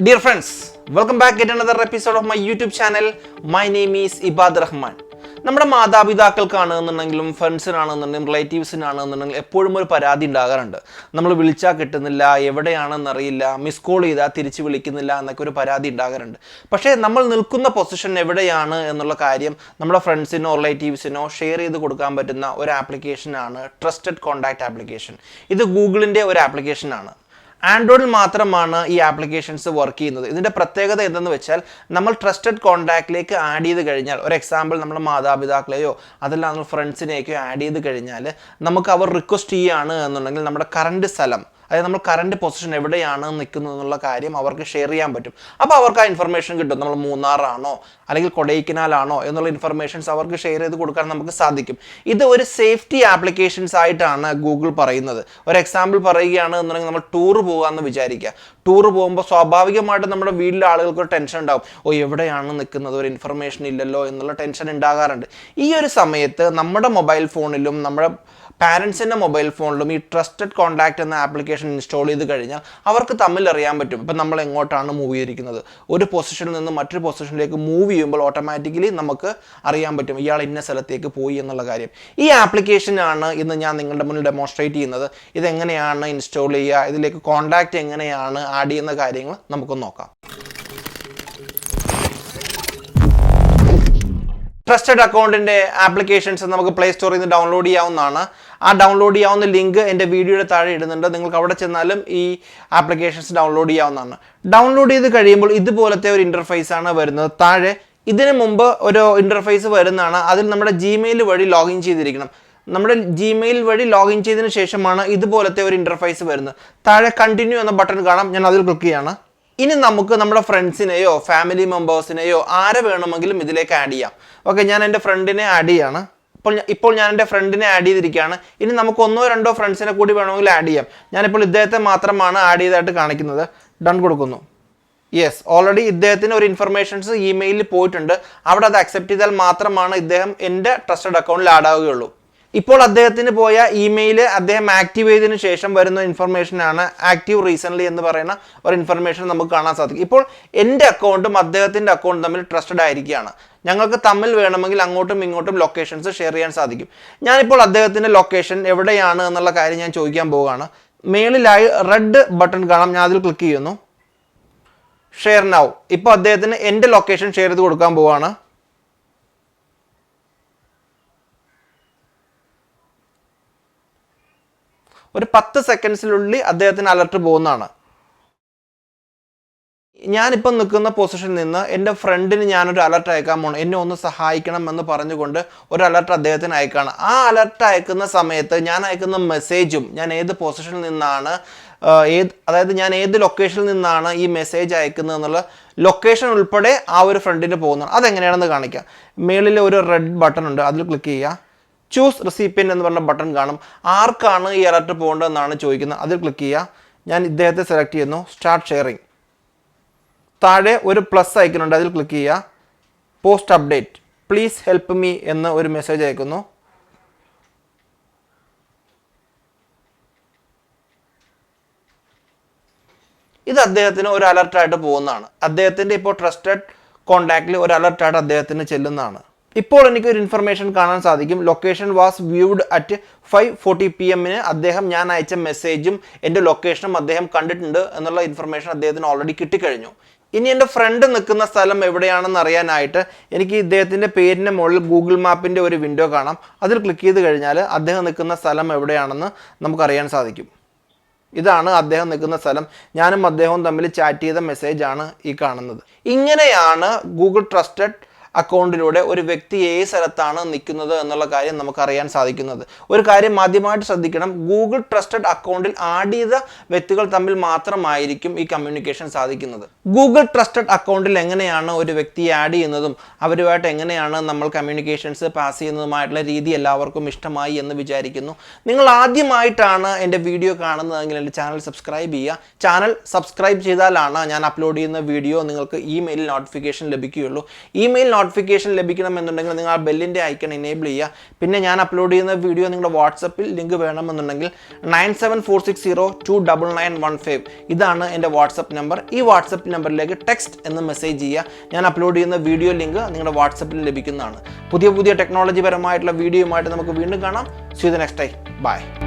Dear friends, welcome back at another episode of my YouTube channel. My name is Ibad Rahman. നമ്മുടെ മാതാപിതാക്കൾക്കാണെന്നുണ്ടെങ്കിലും ഫ്രണ്ട്സിനാണെന്നുണ്ടെങ്കിലും റിലേറ്റീവ്സിനാണെന്നുണ്ടെങ്കിലും എപ്പോഴും ഒരു പരാതി ഉണ്ടാകാറുണ്ട്. നമ്മൾ വിളിച്ചാൽ കിട്ടുന്നില്ല, എവിടെയാണെന്നറിയില്ല, മിസ് കോൾ ചെയ്താൽ തിരിച്ച് വിളിക്കുന്നില്ല എന്നൊക്കെ ഒരു പരാതി ഉണ്ടാകാറുണ്ട്. പക്ഷേ നമ്മൾ നിൽക്കുന്ന പൊസിഷൻ എവിടെയാണ് എന്നുള്ള കാര്യം നമ്മുടെ ഫ്രണ്ട്സിനോ റിലേറ്റീവ്സിനോ ഷെയർ ചെയ്ത് കൊടുക്കാൻ പറ്റുന്ന ഒരു ആപ്ലിക്കേഷനാണ് ട്രസ്റ്റഡ് കോൺടാക്റ്റ് ആപ്ലിക്കേഷൻ. ഇത് ഗൂഗിളിൻ്റെ ഒരു ആപ്ലിക്കേഷനാണ്. ആൻഡ്രോയിഡിൽ മാത്രമാണ് ഈ ആപ്ലിക്കേഷൻസ് വർക്ക് ചെയ്യുന്നത്. ഇതിൻ്റെ പ്രത്യേകത എന്തെന്ന് വെച്ചാൽ നമ്മൾ ട്രസ്റ്റഡ് കോൺടാക്റ്റിലേക്ക് ആഡ് ചെയ്ത് കഴിഞ്ഞാൽ, ഒരു എക്സാമ്പിൾ നമ്മുടെ മാതാപിതാക്കളെയോ അതല്ല നമ്മൾ ഫ്രണ്ട്സിനെയൊക്കെയോ ആഡ് ചെയ്ത് കഴിഞ്ഞാൽ നമുക്ക് അവർ റിക്വസ്റ്റ് ചെയ്യുകയാണ് എന്നുണ്ടെങ്കിൽ നമ്മുടെ കറണ്ട് സ്ഥലം, അതായത് നമ്മൾ കറണ്ട് പൊസിഷൻ എവിടെയാണ് നിൽക്കുന്നത് എന്നുള്ള കാര്യം അവർക്ക് ഷെയർ ചെയ്യാൻ പറ്റും. അപ്പോൾ അവർക്ക് ആ ഇൻഫർമേഷൻ കിട്ടും. നമ്മൾ മൂന്നാറാണോ അല്ലെങ്കിൽ കൊടൈക്കനാലാണോ എന്നുള്ള ഇൻഫർമേഷൻസ് അവർക്ക് ഷെയർ ചെയ്ത് കൊടുക്കാൻ നമുക്ക് സാധിക്കും. ഇത് ഒരു സേഫ്റ്റി ആപ്ലിക്കേഷൻസ് ആയിട്ടാണ് ഗൂഗിൾ പറയുന്നത്. ഒരു എക്സാമ്പിൾ പറയുകയാണ് എന്നുണ്ടെങ്കിൽ നമ്മൾ ടൂർ പോകാമെന്ന് വിചാരിക്കുക. ടൂർ പോകുമ്പോൾ സ്വാഭാവികമായിട്ട് നമ്മുടെ വീട്ടിലെ ആളുകൾക്ക് ഒരു ടെൻഷൻ ഉണ്ടാവും. എവിടെയാണ് നിൽക്കുന്നത്, ഒരു ഇൻഫർമേഷൻ ഇല്ലല്ലോ എന്നുള്ള ടെൻഷൻ ഉണ്ടാകാറുണ്ട്. ഈ ഒരു സമയത്ത് നമ്മുടെ മൊബൈൽ ഫോണിലും നമ്മുടെ പാരൻസിൻ്റെ മൊബൈൽ ഫോണിലും ഈ ട്രസ്റ്റഡ് കോൺടാക്റ്റ് എന്ന ആപ്ലിക്കേഷൻ ഇൻസ്റ്റാൾ ചെയ്ത് കഴിഞ്ഞാൽ അവർക്ക് തമ്മിൽ അറിയാൻ പറ്റും ഇപ്പം നമ്മൾ എങ്ങോട്ടാണ് മൂവ് ചെയ്തിരിക്കുന്നത്. ഒരു പൊസിഷനിൽ നിന്ന് മറ്റൊരു പൊസിഷനിലേക്ക് മൂവ് ചെയ്യുമ്പോൾ ഓട്ടോമാറ്റിക്കലി നമുക്ക് അറിയാൻ പറ്റും ഇയാൾ ഇന്ന സ്ഥലത്തേക്ക് പോയി എന്നുള്ള കാര്യം. ഈ ആപ്ലിക്കേഷനാണ് ഇന്ന് ഞാൻ നിങ്ങളുടെ മുന്നിൽ ഡെമോൺസ്ട്രേറ്റ് ചെയ്യുന്നത്. ഇതെങ്ങനെയാണ് ഇൻസ്റ്റാൾ ചെയ്യുക, ഇതിലേക്ക് കോൺടാക്റ്റ് എങ്ങനെയാണ് ആഡ് ചെയ്യുന്ന കാര്യങ്ങൾ നമുക്കൊന്ന് നോക്കാം. ട്രസ്റ്റഡ് അക്കൗണ്ടിൻ്റെ ആപ്ലിക്കേഷൻസ് നമുക്ക് പ്ലേ സ്റ്റോറിൽ നിന്ന് ഡൗൺലോഡ് ചെയ്യാവുന്നതാണ്. ആ ഡൗൺലോഡ് ചെയ്യാവുന്ന ലിങ്ക് എൻ്റെ വീഡിയോയുടെ താഴെ ഇടുന്നുണ്ട്. നിങ്ങൾക്ക് അവിടെ ചെന്നാലും ഈ ആപ്ലിക്കേഷൻസ് ഡൗൺലോഡ് ചെയ്യാവുന്നതാണ്. ഡൗൺലോഡ് ചെയ്ത് കഴിയുമ്പോൾ ഇതുപോലത്തെ ഒരു ഇൻ്റർഫേസ് ആണ് വരുന്നത്. താഴെ ഇതിന് മുമ്പ് ഒരു ഇൻ്റർഫേസ് വരുന്നതാണ്. അതിൽ നമ്മുടെ ജിമെയിൽ വഴി ലോഗിൻ ചെയ്തിരിക്കണം. നമ്മുടെ ജിമെയിൽ വഴി ലോഗിൻ ചെയ്തതിന് ശേഷമാണ് ഇതുപോലത്തെ ഒരു ഇൻ്റർഫേസ് വരുന്നത്. താഴെ കണ്ടിന്യൂ എന്ന ബട്ടൺ കാണാം. ഞാൻ അതിൽ ക്ലിക്ക് ചെയ്യാണ്. ഇനി നമുക്ക് നമ്മുടെ ഫ്രണ്ട്സിനെയോ ഫാമിലി മെമ്പേഴ്സിനെയോ ആരെ വേണമെങ്കിലും ഇതിലേക്ക് ആഡ് ചെയ്യാം. ഓക്കെ, ഞാൻ എൻ്റെ ഫ്രണ്ടിനെ ആഡ് ചെയ്യാണ്. ഇപ്പോൾ ഞാൻ എൻ്റെ ഫ്രണ്ടിനെ ആഡ് ചെയ്തിരിക്കുകയാണ്. ഇനി നമുക്ക് ഒന്നോ രണ്ടോ ഫ്രണ്ട്സിനെ കൂടി വേണമെങ്കിൽ ആഡ് ചെയ്യാം. ഞാനിപ്പോൾ ഇദ്ദേഹത്തെ മാത്രമാണ് ആഡ് ചെയ്തായിട്ട് കാണിക്കുന്നത്. ഡൺ കൊടുക്കുന്നു. യെസ്, ഓൾറെഡി ഇദ്ദേഹത്തിന് ഒരു ഇൻഫർമേഷൻസ് ഇമെയിലിൽ പോയിട്ടുണ്ട്. അവിടെ അത് അക്സെപ്റ്റ് ചെയ്താൽ മാത്രമാണ് ഇദ്ദേഹം എൻ്റെ ട്രസ്റ്റഡ് അക്കൗണ്ടിൽ ആഡ് ആവുകയുള്ളൂ. ഇപ്പോൾ അദ്ദേഹത്തിന് പോയ ഇമെയിൽ അദ്ദേഹം ആക്റ്റീവ് ചെയ്തതിനു ശേഷം വരുന്ന ഇൻഫർമേഷനാണ് ആക്റ്റീവ് റീസെൻ്റ്ലി എന്ന് പറയുന്ന ഒരു ഇൻഫർമേഷൻ നമുക്ക് കാണാൻ സാധിക്കും. ഇപ്പോൾ എൻ്റെ അക്കൗണ്ടും അദ്ദേഹത്തിൻ്റെ അക്കൗണ്ടും തമ്മിൽ ട്രസ്റ്റഡ് ആയിരിക്കുകയാണ്. ഞങ്ങൾക്ക് തമ്മിൽ വേണമെങ്കിൽ അങ്ങോട്ടും ഇങ്ങോട്ടും ലൊക്കേഷൻസ് ഷെയർ ചെയ്യാൻ സാധിക്കും. ഞാനിപ്പോൾ അദ്ദേഹത്തിൻ്റെ ലൊക്കേഷൻ എവിടെയാണ് എന്നുള്ള കാര്യം ഞാൻ ചോദിക്കാൻ പോവുകയാണ്. മേളിലായി റെഡ് ബട്ടൺ കാണാം. ഞാൻ അതിൽ ക്ലിക്ക് ചെയ്യുന്നു. Share now. ഇപ്പോൾ അദ്ദേഹത്തിന് എൻ്റെ ലൊക്കേഷൻ ഷെയർ ചെയ്ത് കൊടുക്കാൻ പോവുകയാണ്. ഒരു 10 സെക്കൻഡ്സിനുള്ളിൽ അദ്ദേഹത്തിന് അലർട്ട് പോകുന്നതാണ്. ഞാനിപ്പം നിൽക്കുന്ന പൊസിഷനിൽ നിന്ന് എൻ്റെ ഫ്രണ്ടിന് ഞാനൊരു അലർട്ട് അയക്കാൻ പോകണം. എന്നെ ഒന്ന് സഹായിക്കണം എന്ന് പറഞ്ഞുകൊണ്ട് ഒരു അലർട്ട് അദ്ദേഹത്തിന് അയക്കുകയാണ്. ആ അലർട്ട് അയക്കുന്ന സമയത്ത് ഞാൻ അയക്കുന്ന മെസ്സേജും ഞാൻ ഏത് പൊസിഷനിൽ നിന്നാണ് അതായത് ഞാൻ ഏത് ലൊക്കേഷനിൽ നിന്നാണ് ഈ മെസ്സേജ് അയക്കുന്നത് എന്നുള്ള ലൊക്കേഷൻ ഉൾപ്പെടെ ആ ഒരു ഫ്രണ്ടിന് പോകുന്നതാണ്. അതെങ്ങനെയാണെന്ന് കാണിക്കാം. മേളിൽ ഒരു റെഡ് ബട്ടൺ ഉണ്ട്. അതിൽ ക്ലിക്ക് ചെയ്യുക. ചൂസ് റെസിപ്പിയൻ്റ് എന്ന് പറഞ്ഞ ബട്ടൺ കാണും. ആർക്കാണ് ഈ അലർട്ട് പോകേണ്ടതെന്നാണ് ചോദിക്കുന്നത്. അതിൽ ക്ലിക്ക് ചെയ്യുക. ഞാൻ ഇദ്ദേഹത്തെ സെലക്ട് ചെയ്യുന്നു. Start sharing. താഴെ ഒരു പ്ലസ് ഐക്കൺ ഉണ്ട്. അതിൽ ക്ലിക്ക് ചെയ്യുക. Post update please help me എന്ന് ഒരു മെസ്സേജ് അയക്കുന്നു. ഇത് അദ്ദേഹത്തിന് ഒരു അലർട്ടായിട്ട് പോകുന്നതാണ്. അദ്ദേഹത്തിൻ്റെ ഇപ്പോൾ ട്രസ്റ്റഡ് കോൺടാക്റ്റിൽ ഒരു അലർട്ടായിട്ട് അദ്ദേഹത്തിന് ചെല്ലുന്നതാണ്. ഇപ്പോൾ എനിക്കൊരു ഇൻഫർമേഷൻ കാണാൻ സാധിക്കും. Location was viewed at 5:40 PM അദ്ദേഹം ഞാൻ അയച്ച മെസ്സേജും എൻ്റെ ലൊക്കേഷനും അദ്ദേഹം കണ്ടിട്ടുണ്ട് എന്നുള്ള ഇൻഫർമേഷൻ അദ്ദേഹത്തിന് ഓൾറെഡി കിട്ടിക്കഴിഞ്ഞു. ഇനി എൻ്റെ ഫ്രണ്ട് നിൽക്കുന്ന സ്ഥലം എവിടെയാണെന്ന് അറിയാനായിട്ട് എനിക്ക് ഇദ്ദേഹത്തിൻ്റെ പേരിൻ്റെ മുകളിൽ ഗൂഗിൾ മാപ്പിൻ്റെ ഒരു വിൻഡോ കാണാം. അതിൽ ക്ലിക്ക് ചെയ്ത് കഴിഞ്ഞാൽ അദ്ദേഹം നിൽക്കുന്ന സ്ഥലം എവിടെയാണെന്ന് നമുക്കറിയാൻ സാധിക്കും. ഇതാണ് അദ്ദേഹം നിൽക്കുന്ന സ്ഥലം. ഞാനും അദ്ദേഹവും തമ്മിൽ ചാറ്റ് ചെയ്ത മെസ്സേജാണ് ഈ കാണുന്നത്. ഇങ്ങനെയാണ് ഗൂഗിൾ ട്രസ്റ്റഡ് അക്കൗണ്ടിലൂടെ ഒരു വ്യക്തി ഏത് സ്ഥലത്താണ് നിൽക്കുന്നത് എന്നുള്ള കാര്യം നമുക്കറിയാൻ സാധിക്കുന്നത്. ഒരു കാര്യം ആദ്യമായിട്ട് ശ്രദ്ധിക്കണം. ഗൂഗിൾ ട്രസ്റ്റഡ് അക്കൗണ്ടിൽ ആഡ് ചെയ്ത വ്യക്തികൾ തമ്മിൽ മാത്രമായിരിക്കും ഈ കമ്മ്യൂണിക്കേഷൻ സാധിക്കുന്നത്. ഗൂഗിൾ ട്രസ്റ്റഡ് അക്കൗണ്ടിൽ എങ്ങനെയാണ് ഒരു വ്യക്തിയെ ആഡ് ചെയ്യുന്നതും അവരുമായിട്ട് എങ്ങനെയാണ് നമ്മൾ കമ്മ്യൂണിക്കേഷൻസ് പാസ് ചെയ്യുന്നതുമായിട്ടുള്ള രീതി എല്ലാവർക്കും ഇഷ്ടമായി എന്ന് വിചാരിക്കുന്നു. നിങ്ങൾ ആദ്യമായിട്ടാണ് എൻ്റെ വീഡിയോ കാണുന്നതെങ്കിൽ എൻ്റെ ചാനൽ സബ്സ്ക്രൈബ് ചെയ്യുക. ചാനൽ സബ്സ്ക്രൈബ് ചെയ്താലാണ് ഞാൻ അപ്ലോഡ് ചെയ്യുന്ന വീഡിയോ നിങ്ങൾക്ക് ഇമെയിലിൽ നോട്ടിഫിക്കേഷൻ ലഭിക്കുകയുള്ളൂ. ഇമെയിൽ നോട്ടിഫിക്കേഷൻ ലഭിക്കണമെന്നുണ്ടെങ്കിൽ നിങ്ങൾ ആ ബെല്ലിൻ്റെ ഐക്കൺ എനേബിൾ ചെയ്യുക. പിന്നെ ഞാൻ അപ്ലോഡ് ചെയ്യുന്ന വീഡിയോ നിങ്ങളുടെ വാട്സപ്പിൽ ലിങ്ക് വേണമെന്നുണ്ടെങ്കിൽ 9746029915 ഇതാണ് എൻ്റെ വാട്സപ്പ് നമ്പർ. ഈ വാട്സപ്പ് നമ്പറിലേക്ക് ടെക്സ്റ്റ് എന്ന് മെസ്സേജ് ചെയ്യുക. ഞാൻ അപ്ലോഡ് ചെയ്യുന്ന വീഡിയോ ലിങ്ക് നിങ്ങളുടെ വാട്സപ്പിൽ ലഭിക്കുന്നതാണ്. പുതിയ ടെക്നോളജി പരമായിട്ടുള്ള വീഡിയോയുമായിട്ട് നമുക്ക് വീണ്ടും കാണാം. See you the next time. Bye.